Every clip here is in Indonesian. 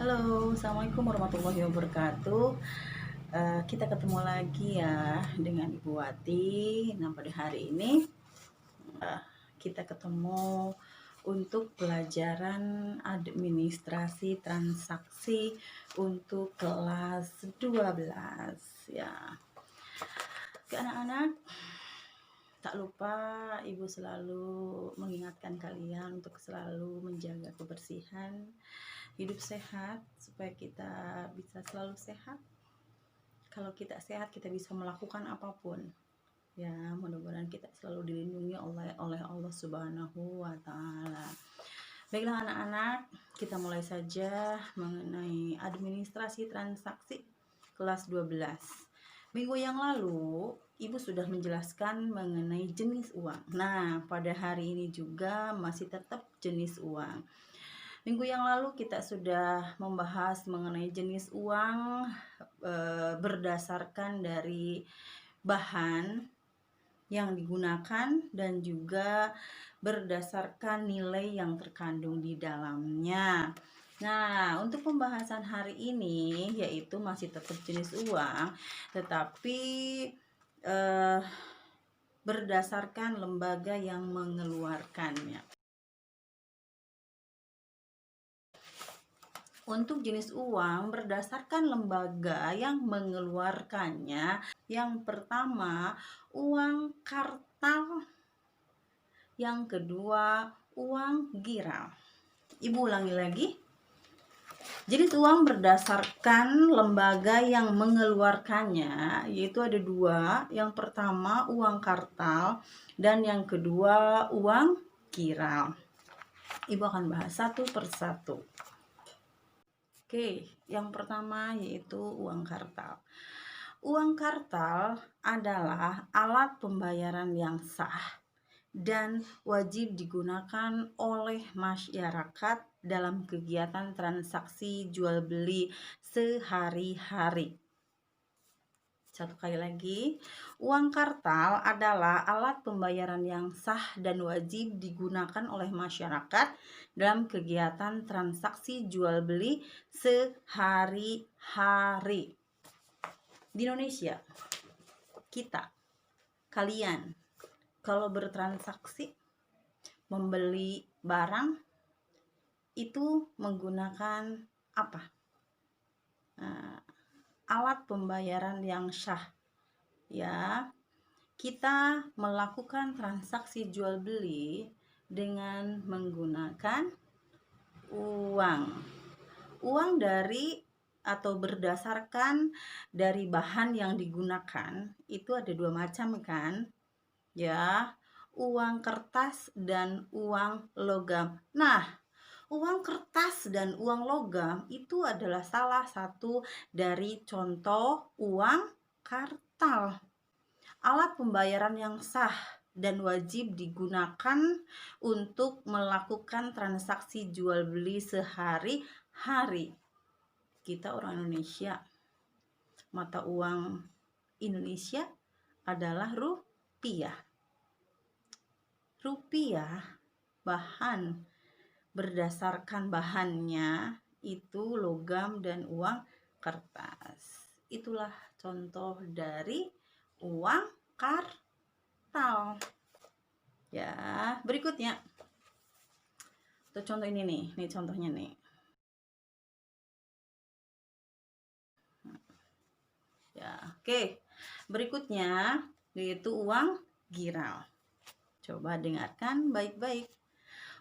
Halo, Assalamualaikum warahmatullahi wabarakatuh. Kita ketemu lagi ya dengan Ibu Wati. Nah, pada hari ini kita ketemu untuk pelajaran administrasi transaksi untuk kelas 12 ya. Ke anak-anak, tak lupa Ibu selalu mengingatkan kalian untuk selalu menjaga kebersihan, hidup sehat supaya kita bisa selalu sehat. Kalau kita sehat, kita bisa melakukan apapun. Ya, mudah-mudahan kita selalu dilindungi oleh Allah Subhanahu wa taala. Baiklah anak-anak, kita mulai saja mengenai administrasi transaksi kelas 12. Minggu yang lalu, Ibu sudah menjelaskan mengenai jenis uang. Nah, pada hari ini juga masih tetap jenis uang. Minggu yang lalu kita sudah membahas mengenai jenis uang berdasarkan dari bahan yang digunakan dan juga berdasarkan nilai yang terkandung di dalamnya. Nah, untuk pembahasan hari ini yaitu masih tetap jenis uang, tetapi berdasarkan lembaga yang mengeluarkannya. Untuk jenis uang berdasarkan lembaga yang mengeluarkannya, yang pertama uang kartal, yang kedua uang giral. Ibu ulangi lagi. Jenis uang berdasarkan lembaga yang mengeluarkannya yaitu ada dua. Yang pertama uang kartal dan yang kedua uang giral. Ibu akan bahas satu persatu. Oke, yang pertama yaitu uang kartal. Uang kartal adalah alat pembayaran yang sah dan wajib digunakan oleh masyarakat dalam kegiatan transaksi jual beli sehari-hari. Satu kali lagi, uang kartal adalah alat pembayaran yang sah dan wajib digunakan oleh masyarakat dalam kegiatan transaksi jual beli sehari-hari. Di Indonesia, kalian, kalau bertransaksi membeli barang itu menggunakan apa? Alat pembayaran yang sah. Ya, kita melakukan transaksi jual beli dengan menggunakan uang. Uang dari atau berdasarkan dari bahan yang digunakan itu ada dua macam kan? Ya, uang kertas dan uang logam. Nah, uang kertas dan uang logam itu adalah salah satu dari contoh uang kartal. Alat pembayaran yang sah dan wajib digunakan untuk melakukan transaksi jual beli sehari-hari. Kita orang Indonesia, mata uang Indonesia adalah rupiah. Rupiah bahan berdasarkan bahannya itu logam dan uang kertas. Itulah contoh dari uang kartal. Ya, berikutnya. Tuh contoh ini nih, contohnya nih. Ya, oke. Berikutnya yaitu uang giral. Coba dengarkan baik-baik.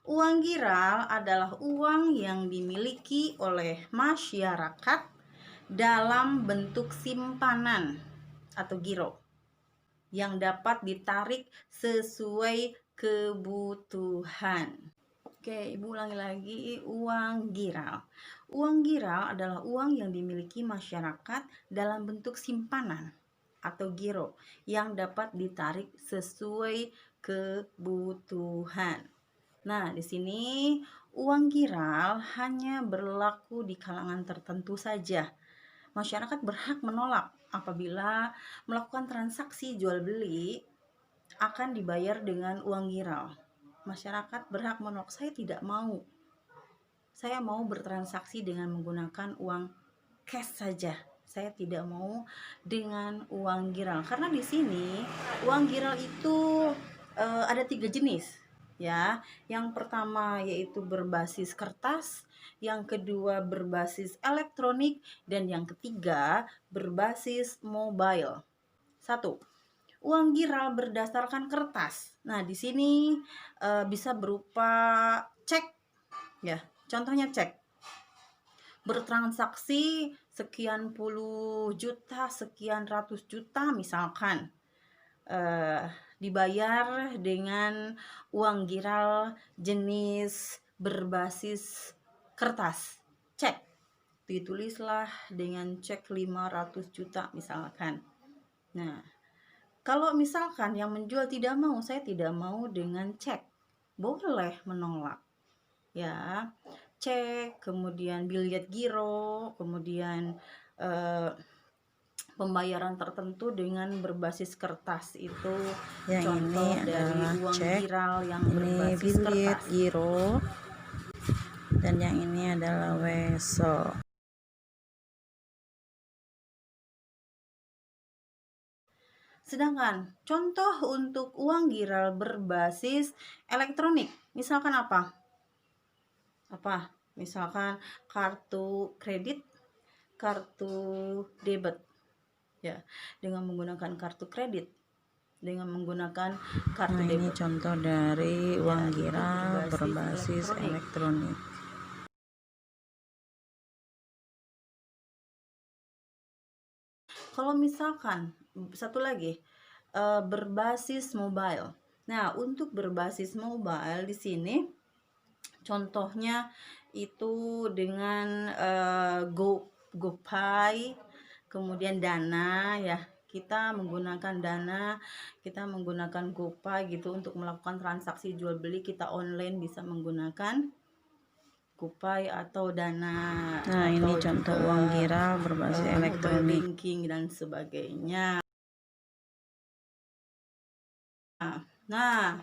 Uang giral adalah uang yang dimiliki oleh masyarakat dalam bentuk simpanan atau giro yang dapat ditarik sesuai kebutuhan. Oke, Ibu ulangi lagi, uang giral. Uang giral adalah uang yang dimiliki masyarakat dalam bentuk simpanan atau giro yang dapat ditarik sesuai kebutuhan. Nah, di sini uang giral hanya berlaku di kalangan tertentu saja. Masyarakat berhak menolak apabila melakukan transaksi jual beli akan dibayar dengan uang giral. Masyarakat berhak menolak, saya tidak mau. saya mau bertransaksi dengan menggunakan uang cash saja. Saya tidak mau dengan uang giral, karena di sini uang giral itu ada 3 jenis ya. Yang pertama yaitu berbasis kertas, yang kedua berbasis elektronik, dan yang ketiga berbasis mobile. 1. Uang giral berdasarkan kertas. Nah, di sini bisa berupa cek ya. Contohnya cek. Bertransaksi sekian puluh juta, sekian ratus juta misalkan. Dibayar dengan uang giral jenis berbasis kertas. Cek. Ditulislah dengan cek 500 juta misalkan. Nah, kalau misalkan yang menjual tidak mau, saya tidak mau dengan cek, boleh menolak. Ya, cek, kemudian biliet giro, kemudian pembayaran tertentu dengan berbasis kertas itu yang contoh ini dari adalah uang cek, giral yang ini berbasis biliet kertas. giro, dan yang ini adalah weso. Sedangkan contoh untuk uang giral berbasis elektronik, misalkan apa? Misalkan kartu kredit, kartu debit. Ya, dengan menggunakan kartu kredit, dengan menggunakan kartu debit. Ini contoh dari uang giral berbasis elektronik. Kalau misalkan satu lagi berbasis mobile. Nah, untuk berbasis mobile di sini contohnya itu dengan GoPay, kemudian Dana ya. Kita menggunakan Dana, kita menggunakan GoPay gitu untuk melakukan transaksi jual beli, kita online bisa menggunakan GoPay atau Dana. Nah, atau ini contoh uang giral berbasis elektronik. Banking dan sebagainya. Nah,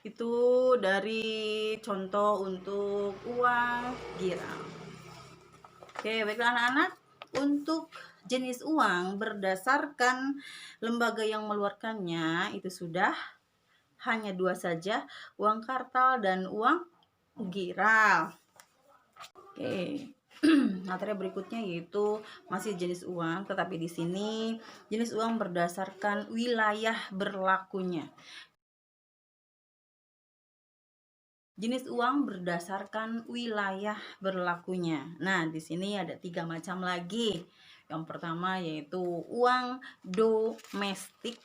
itu dari contoh untuk uang giral. Oke, baiklah anak-anak, untuk jenis uang berdasarkan lembaga yang mengeluarkannya itu sudah hanya 2 saja, uang kartal dan uang giral. Oke. Materi berikutnya yaitu masih jenis uang, tetapi di sini jenis uang berdasarkan wilayah berlakunya. Jenis uang berdasarkan wilayah berlakunya. Nah, di sini ada 3 macam lagi. Yang pertama yaitu uang domestik,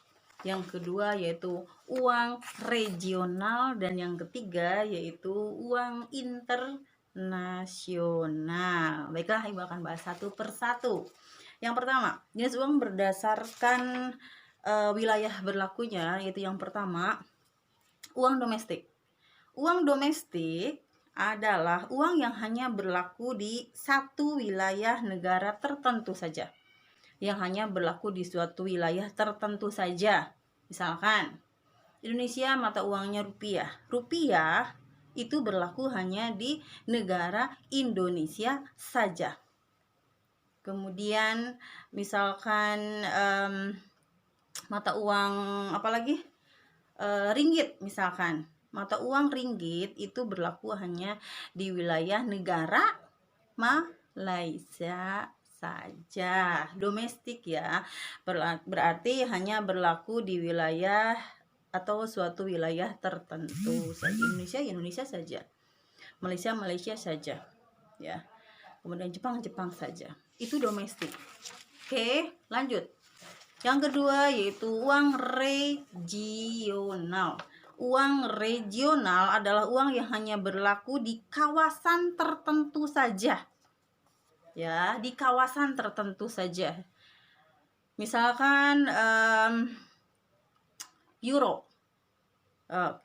yang kedua yaitu uang regional, dan yang ketiga yaitu uang internasional. Baiklah, Ibu akan bahas satu persatu. Yang pertama, jenis uang berdasarkan wilayah berlakunya, yaitu yang pertama uang domestik. Uang domestik adalah uang yang hanya berlaku di satu wilayah negara tertentu saja. Yang hanya berlaku di suatu wilayah tertentu saja. Misalkan, Indonesia mata uangnya rupiah. Rupiah itu berlaku hanya di negara Indonesia saja. Kemudian, misalkan mata uang apalagi? Ringgit misalkan. Mata uang ringgit itu berlaku hanya di wilayah negara Malaysia saja. Domestik ya. Berarti hanya berlaku di wilayah atau suatu wilayah tertentu. Indonesia saja. Malaysia saja. Ya. Kemudian Jepang saja. Itu domestik. Oke, lanjut. Yang kedua yaitu uang regional. Uang regional adalah uang yang hanya berlaku di kawasan tertentu saja. Ya, di kawasan tertentu saja. Misalkan euro.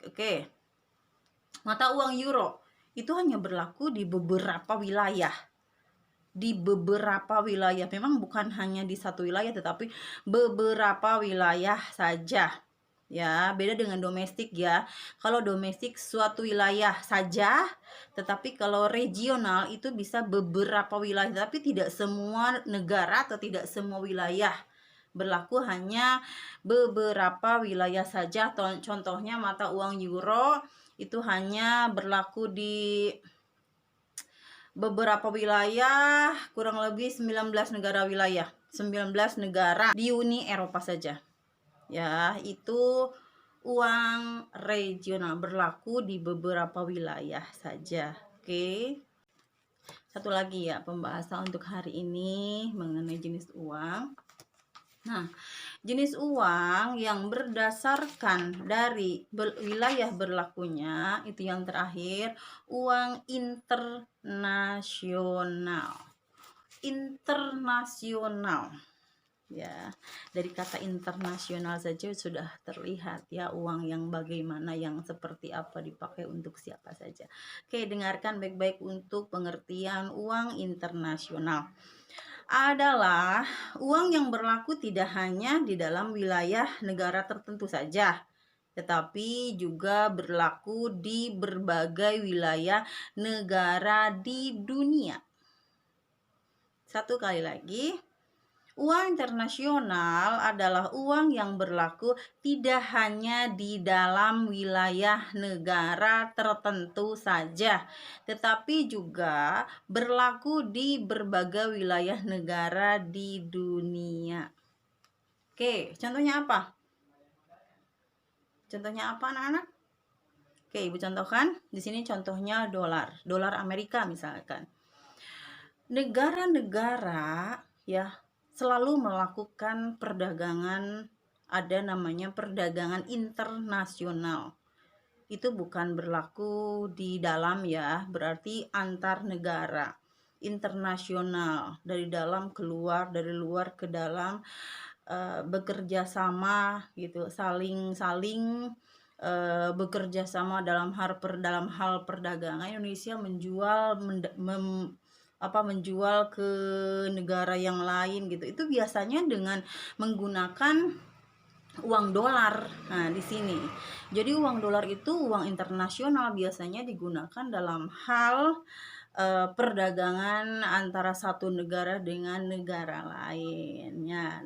Oke. Mata uang euro itu hanya berlaku di beberapa wilayah. Di beberapa wilayah, memang bukan hanya di satu wilayah, tetapi beberapa wilayah saja. ya, beda dengan domestik ya. Kalau domestik suatu wilayah saja, tetapi kalau regional itu bisa beberapa wilayah, tapi tidak semua negara atau tidak semua wilayah. Berlaku hanya beberapa wilayah saja. Contohnya mata uang euro itu hanya berlaku di beberapa wilayah, kurang lebih 19 negara wilayah, 19 negara di Uni Eropa saja. Ya, itu uang regional berlaku di beberapa wilayah saja. Oke. Satu lagi ya pembahasan untuk hari ini mengenai jenis uang. Nah, jenis uang yang berdasarkan dari wilayah berlakunya itu yang terakhir, uang internasional. Internasional. Ya, dari kata internasional saja sudah terlihat ya uang yang bagaimana, yang seperti apa, dipakai untuk siapa saja. Oke, dengarkan baik-baik untuk pengertian uang internasional. Adalah uang yang berlaku tidak hanya di dalam wilayah negara tertentu saja, tetapi juga berlaku di berbagai wilayah negara di dunia. Satu kali lagi, uang internasional adalah uang yang berlaku tidak hanya di dalam wilayah negara tertentu saja, tetapi juga berlaku di berbagai wilayah negara di dunia. Oke, contohnya apa? Contohnya apa, anak-anak? Oke, Ibu contohkan. Di sini contohnya dolar Amerika misalkan. Negara-negara ya selalu melakukan perdagangan, ada namanya perdagangan internasional. Itu bukan berlaku di dalam ya, berarti antar negara. Internasional, dari dalam keluar, dari luar ke dalam, bekerja sama gitu, saling bekerja sama dalam hal perdagangan. Indonesia menjual ke negara yang lain gitu. Itu biasanya dengan menggunakan uang dolar. Nah, di sini. Jadi uang dolar itu uang internasional, biasanya digunakan dalam hal perdagangan antara satu negara dengan negara lainnya.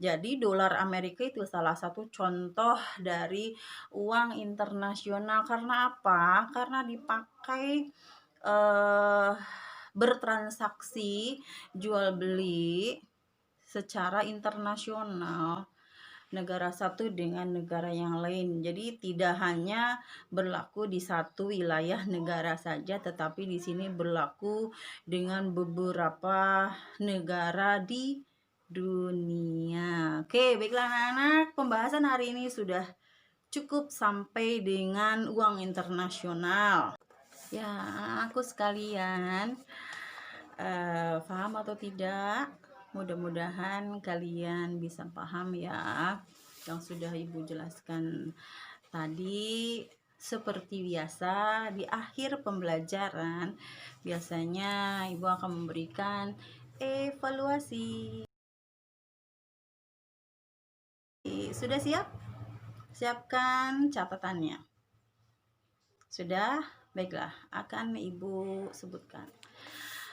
Jadi dolar Amerika itu salah satu contoh dari uang internasional. Karena apa? Karena dipakai bertransaksi jual beli secara internasional negara satu dengan negara yang lain. Jadi tidak hanya berlaku di satu wilayah negara saja, tetapi di sini berlaku dengan beberapa negara di dunia. Oke, baiklah anak-anak, pembahasan hari ini sudah cukup sampai dengan uang internasional. Ya, aku sekalian, paham atau tidak? Mudah-mudahan kalian bisa paham ya yang sudah Ibu jelaskan tadi. Seperti biasa di akhir pembelajaran biasanya Ibu akan memberikan evaluasi. Sudah siap? Siapkan catatannya. Sudah? Baiklah, akan Ibu sebutkan.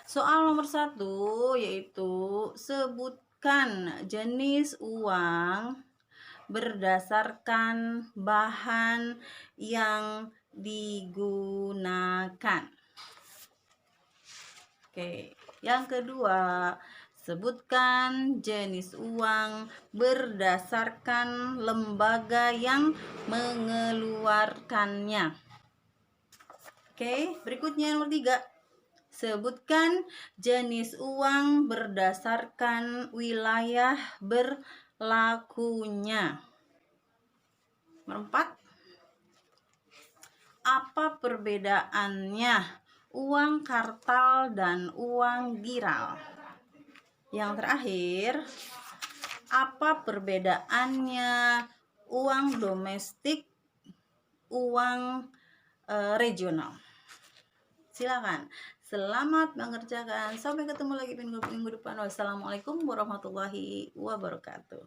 Soal nomor 1 yaitu sebutkan jenis uang berdasarkan bahan yang digunakan. Oke, yang kedua, sebutkan jenis uang berdasarkan lembaga yang mengeluarkannya. Oke, berikutnya nomor 3. Sebutkan jenis uang berdasarkan wilayah berlakunya. Nomor 4. Apa perbedaannya uang kartal dan uang giral? Yang terakhir, apa perbedaannya uang domestik, uang regional? Silakan. Selamat mengerjakan. Sampai ketemu lagi minggu depan. Wassalamualaikum warahmatullahi wabarakatuh.